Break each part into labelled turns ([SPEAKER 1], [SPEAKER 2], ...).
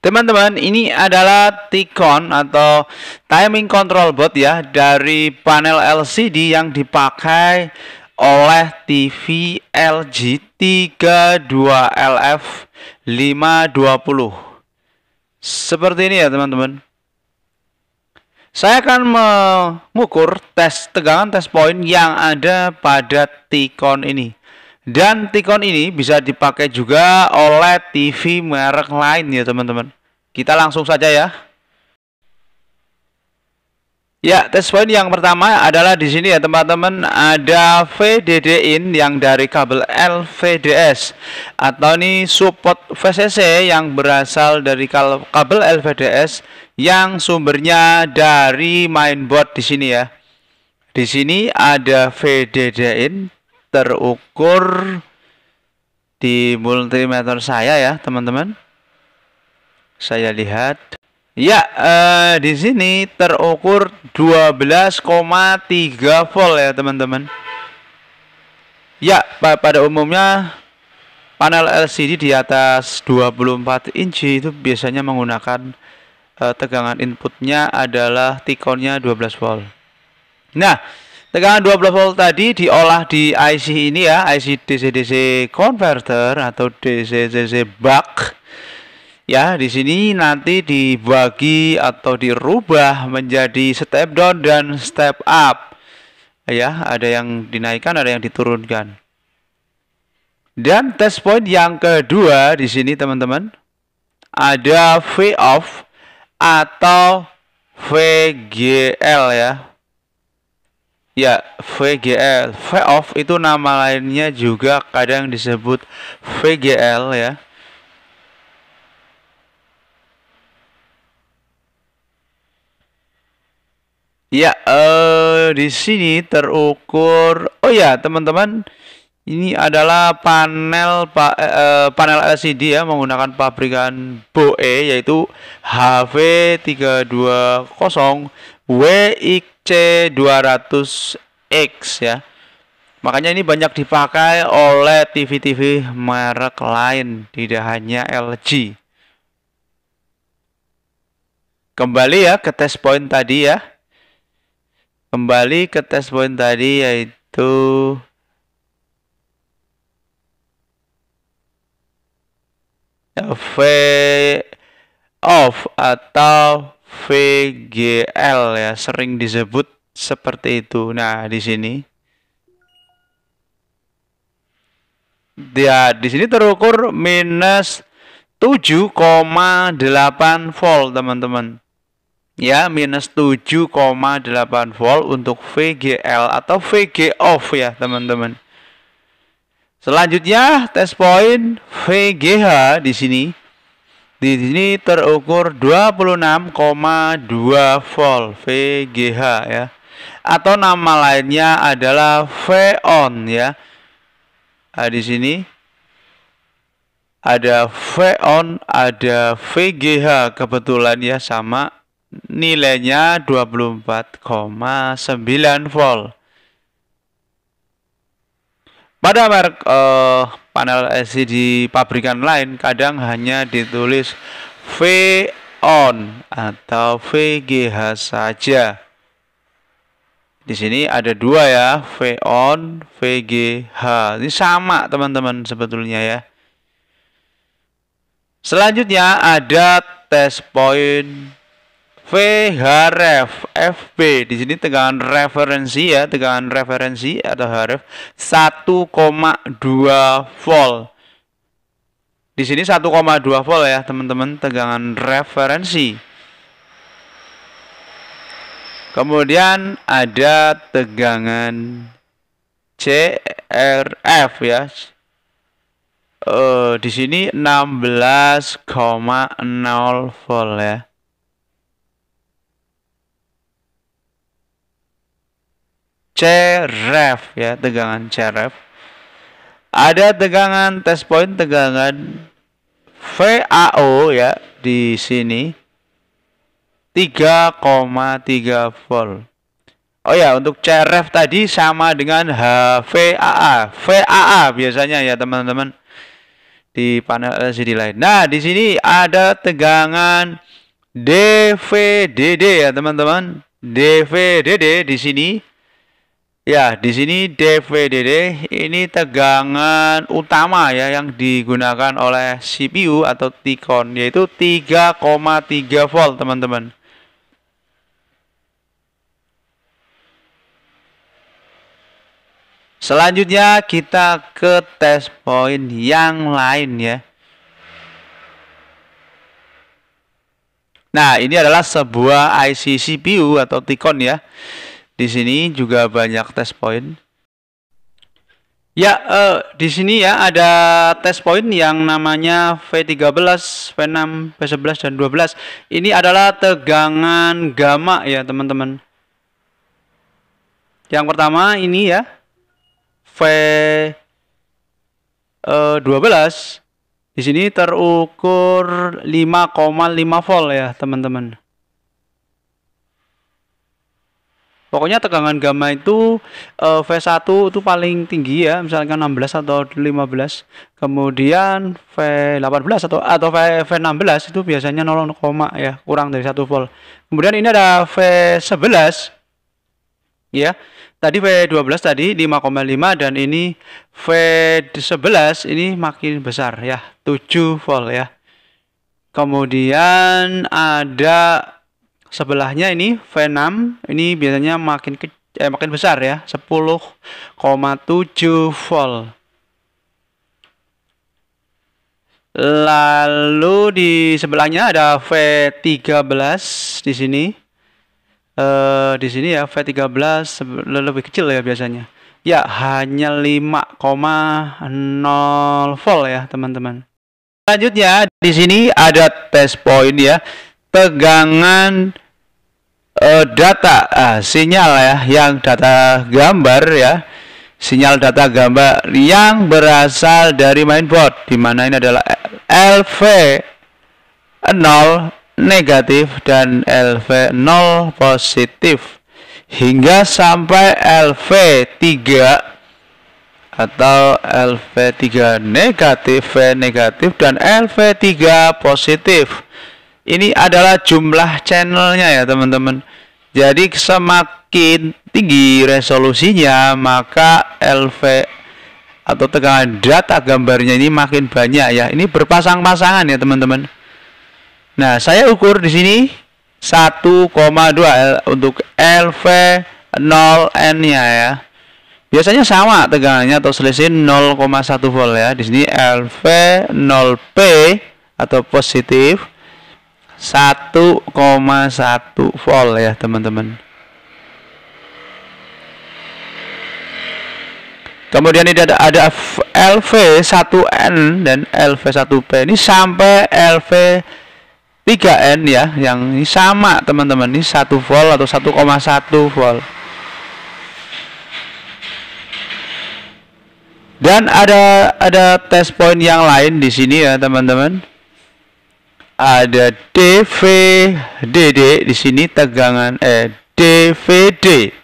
[SPEAKER 1] Teman-teman, ini adalah T-Con atau timing control board ya dari panel LCD yang dipakai oleh TV LG 32LF 520. Seperti ini ya teman-teman. Saya akan mengukur tegangan test point yang ada pada T-Con ini. Dan T-Con ini bisa dipakai juga oleh TV merek lain ya teman-teman. Kita langsung saja ya. Ya, test point yang pertama adalah di sini ya teman-teman, ada VDD in yang dari kabel LVDS atau ini support VCC yang berasal dari kabel LVDS yang sumbernya dari mainboard di sini ya. Di sini ada VDD in terukur di multimeter saya ya teman-teman. Saya lihat ya, di sini terukur 12,3 volt ya teman-teman. Ya, pada umumnya panel LCD di atas 24 inci itu biasanya menggunakan tegangan inputnya adalah T-Con-nya 12 volt. Nah, tegangan 12 volt tadi diolah di IC ini ya, IC DC-DC converter atau DC-DC buck. Ya, di sini nanti dibagi atau dirubah menjadi step down dan step up. Ya, ada yang dinaikkan, ada yang diturunkan. Dan test point yang kedua di sini teman-teman, ada V off atau VGL ya. Ya, VGL, V off itu nama lainnya juga kadang disebut VGL ya. Ya, di sini terukur. Oh ya, teman-teman, ini adalah panel LCD ya menggunakan pabrikan BOE yaitu HV320 WXC200X ya. Makanya ini banyak dipakai oleh TV-TV merek lain, tidak hanya LG. Kembali ya ke test point tadi ya. Kembali ke test point tadi yaitu V off atau VGL ya, sering disebut seperti itu. Nah, di sini dia di sini terukur minus 7,8 volt teman-teman. Ya, minus 7,8 volt untuk VGL atau VG off ya teman-teman. Selanjutnya test point VGH di sini. Di sini terukur 26,2 volt VGH ya. Atau nama lainnya adalah V-on ya. Nah, di sini ada V-on, ada VGH kebetulan ya sama nilainya 24,9 volt. Pada merek panel LCD pabrikan lain kadang hanya ditulis V-on atau VGH saja. Di sini ada dua ya, V-on, VGH. Ini sama teman-teman sebetulnya ya. Selanjutnya ada test point VHREF FB. Di sini tegangan referensi ya, tegangan referensi atau HREF 1,2 volt. Di sini 1,2 volt ya, teman-teman, tegangan referensi. Kemudian ada tegangan CRF ya. Di sini 16,0 volt ya. CRF ya, tegangan CRF. Ada tegangan test point tegangan VAO ya di sini 3,3 volt. Oh ya, untuk CRF tadi sama dengan HVAA. VAA biasanya ya teman-teman. di panel LCD lain. Nah, di sini ada tegangan DVDD ya, teman-teman. DVDD di sini. Ya, di sini DVDD ini tegangan utama ya yang digunakan oleh CPU atau T-Con, yaitu 3,3 volt, teman-teman. Selanjutnya kita ke test point yang lain ya. Nah, ini adalah sebuah IC CPU atau T-Con ya. Di sini juga banyak test point. Ya, di sini ya ada test point yang namanya V13, V6, V11 dan 12. Ini adalah tegangan gamma ya, teman-teman. Yang pertama ini ya, V12 di sini terukur 5,5 volt ya, teman-teman. Pokoknya tegangan gamma itu V1 itu paling tinggi ya, misalkan 16 atau 15. Kemudian V18 atau V16 itu biasanya 0, ya, kurang dari 1 volt. Kemudian ini ada V11 ya. Tadi V12 tadi 5,5 dan ini V11 ini makin besar ya, 7 volt ya. Kemudian ada sebelahnya ini V6, ini biasanya makin besar ya, 10,7 volt. Lalu di sebelahnya ada V13 di sini. Di sini ya V13 lebih kecil ya biasanya. Ya, hanya 5,0 volt ya, teman-teman. Selanjutnya di sini ada test point ya, tegangan data sinyal ya, yang data gambar ya, sinyal data gambar yang berasal dari mainboard, di mana ini adalah LV0 negatif dan LV0 positif hingga sampai LV3 atau LV3 negatif, V negatif dan LV3 positif. Ini adalah jumlah channelnya ya, teman-teman. Jadi semakin tinggi resolusinya, maka LV atau tegangan data gambarnya ini makin banyak ya. Ini berpasang-pasangan ya, teman-teman. Nah, saya ukur di sini 1,2 untuk LV0N-nya ya. Biasanya sama tegangannya atau selisih 0,1 volt ya. Di sini LV0P atau positif 1,1 volt ya, teman-teman. Kemudian ini ada LV1N dan LV1P ini sampai LV3N ya, yang ini sama, teman-teman. Ini 1 volt atau 1,1 volt. Dan ada test point yang lain di sini ya, teman-teman. Ada DVDD di sini tegangan DVD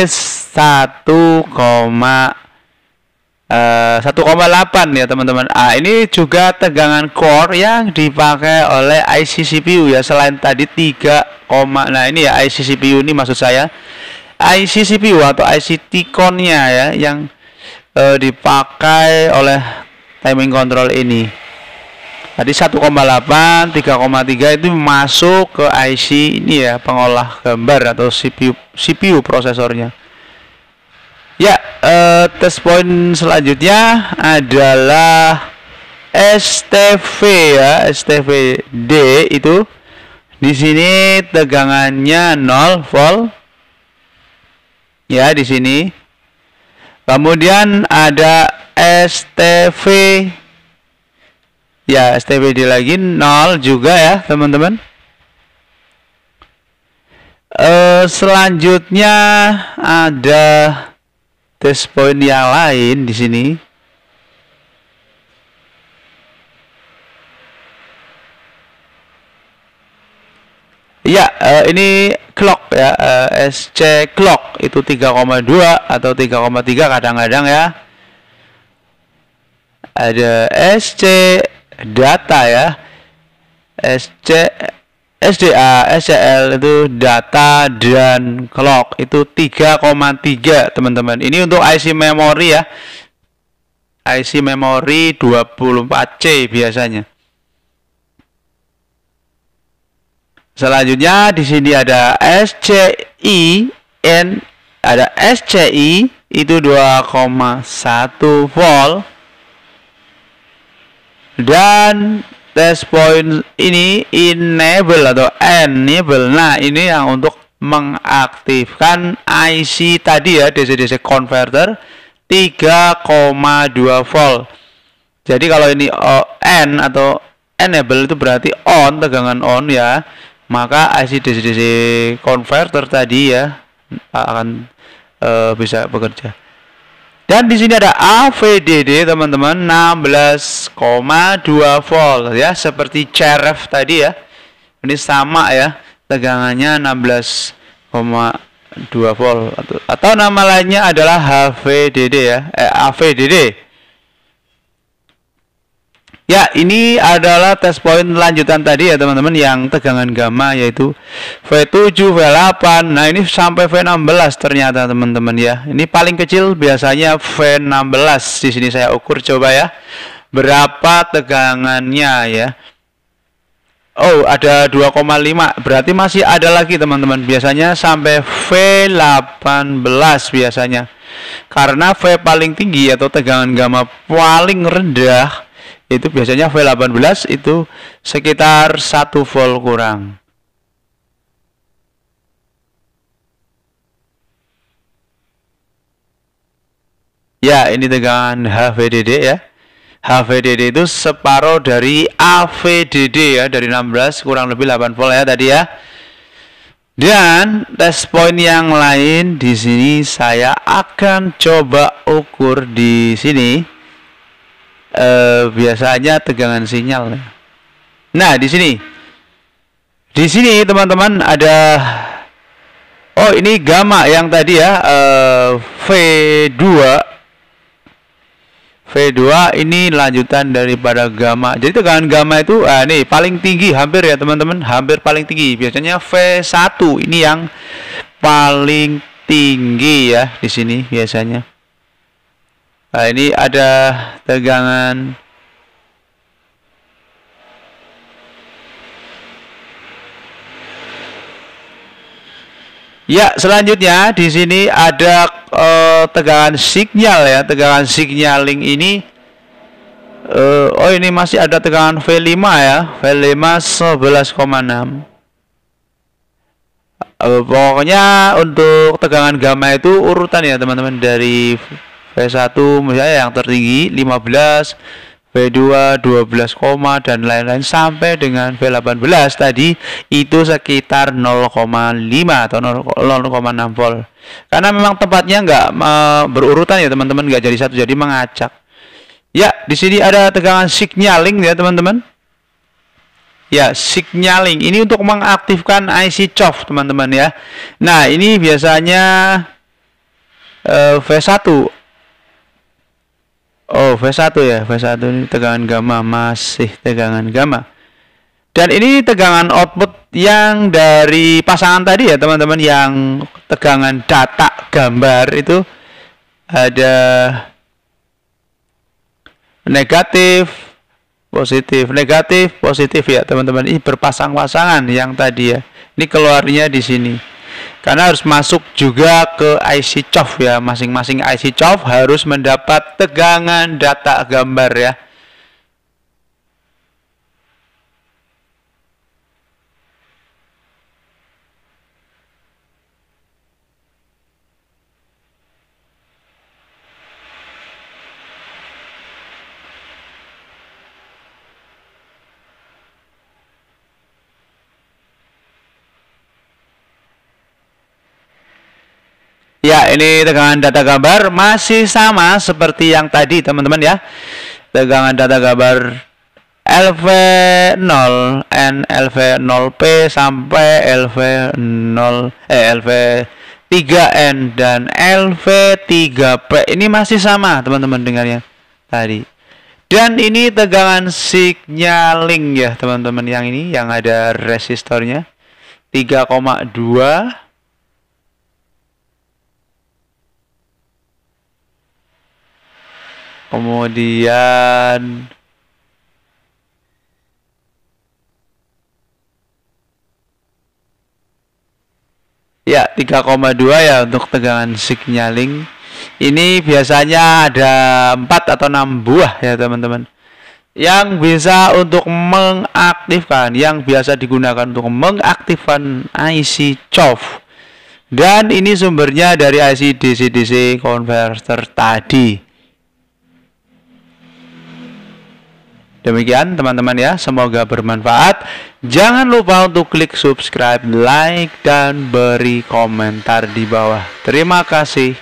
[SPEAKER 1] 1,8 ya, teman-teman. Ini juga tegangan core yang dipakai oleh IC CPU ya, selain tadi 3, nah ini ya IC CPU ini maksud saya. IC CPU atau IC T-Con-nya ya, yang dipakai oleh timing control ini. Tadi 1,8, 3,3 itu masuk ke IC ini ya, pengolah gambar atau CPU prosesornya. Ya, test point selanjutnya adalah STV ya, STVD itu di sini tegangannya 0 volt ya, di sini. Kemudian ada STV ya, STVD lagi 0 juga ya, teman-teman. Selanjutnya ada test point yang lain di sini. Ya, ini clock ya, SC clock itu 3,2 atau 3,3 kadang-kadang ya. ada SC data ya, SDA, SCL itu data dan clock itu 3,3 teman-teman. Ini untuk IC memori ya, IC memori 24C biasanya. Selanjutnya di sini ada SCI, ada SCI itu 2,1 volt. Dan test point ini enable atau enable. Nah, ini yang untuk mengaktifkan IC tadi ya, DC-DC converter 3,2 volt. Jadi kalau ini N atau enable itu berarti on, tegangan on ya. Maka IC DC-DC converter tadi ya akan bisa bekerja. Dan di sini ada AVDD teman-teman 16,2 volt ya, seperti CRF tadi ya. Ini sama ya, tegangannya 16,2 volt atau nama lainnya adalah HVDD ya, AVDD. Ya, ini adalah test point lanjutan tadi ya teman-teman, yang tegangan gamma yaitu V7, V8. Nah, ini sampai V16 ternyata teman-teman ya. Ini paling kecil biasanya V16. Di sini saya ukur coba ya. Berapa tegangannya ya. Oh, ada 2,5. Berarti masih ada lagi teman-teman. Biasanya sampai V18 biasanya. Karena V paling tinggi atau tegangan gamma paling rendah itu biasanya V18 itu sekitar 1 volt kurang. Ya, ini tegangan HVDD ya. HVDD itu separuh dari AVDD ya, dari 16 kurang lebih 8 volt ya tadi ya. Dan test point yang lain di sini saya akan coba ukur di sini. Biasanya tegangan sinyal. Nah, di sini teman-teman ada, oh ini gamma yang tadi ya, V2 ini lanjutan daripada gamma. Jadi tegangan gamma itu nih paling tinggi hampir ya teman-teman, hampir paling tinggi. Biasanya V1 ini yang paling tinggi ya di sini biasanya. Nah, ini ada tegangan ya. Selanjutnya di sini ada tegangan sinyal ya, tegangan signaling ini. Oh, ini masih ada tegangan V5 ya, V5 11,6. Pokoknya untuk tegangan gamma itu urutan ya teman-teman, dari V1 misalnya yang tertinggi 15, V2 12, dan lain-lain sampai dengan V18 tadi itu sekitar 0,5 atau 0,6 volt. Karena memang tempatnya nggak berurutan ya teman-teman, nggak jadi satu, jadi mengacak. Ya, di sini ada tegangan signaling ya teman-teman. Ya, signaling ini untuk mengaktifkan IC CHOF teman-teman ya. Nah, ini biasanya V1. Oh, V1 ya, V1 ini tegangan gamma, masih tegangan gamma. Dan ini tegangan output yang dari pasangan tadi ya teman-teman, yang tegangan data gambar itu ada negatif, positif ya teman-teman. Ini berpasang-pasangan yang tadi ya. Ini keluarnya di sini. Karena harus masuk juga ke IC CHOF ya, masing-masing IC CHOF harus mendapat tegangan data gambar ya. Ya, ini tegangan data gambar masih sama seperti yang tadi teman-teman ya. Tegangan data gambar LV0, LV0P sampai LV3N dan LV3P ini masih sama teman-teman dengan yang tadi. Dan ini tegangan signaling ya teman-teman, yang ini yang ada resistornya 3,2. Kemudian ya 3,2 ya untuk tegangan signaling. Ini biasanya ada 4 atau 6 buah ya teman-teman, yang bisa untuk mengaktifkan, yang biasa digunakan untuk mengaktifkan IC CHOV. Dan ini sumbernya dari IC DC-DC converter tadi. Demikian teman-teman ya, semoga bermanfaat. Jangan lupa untuk klik subscribe, like, dan beri komentar di bawah. Terima kasih.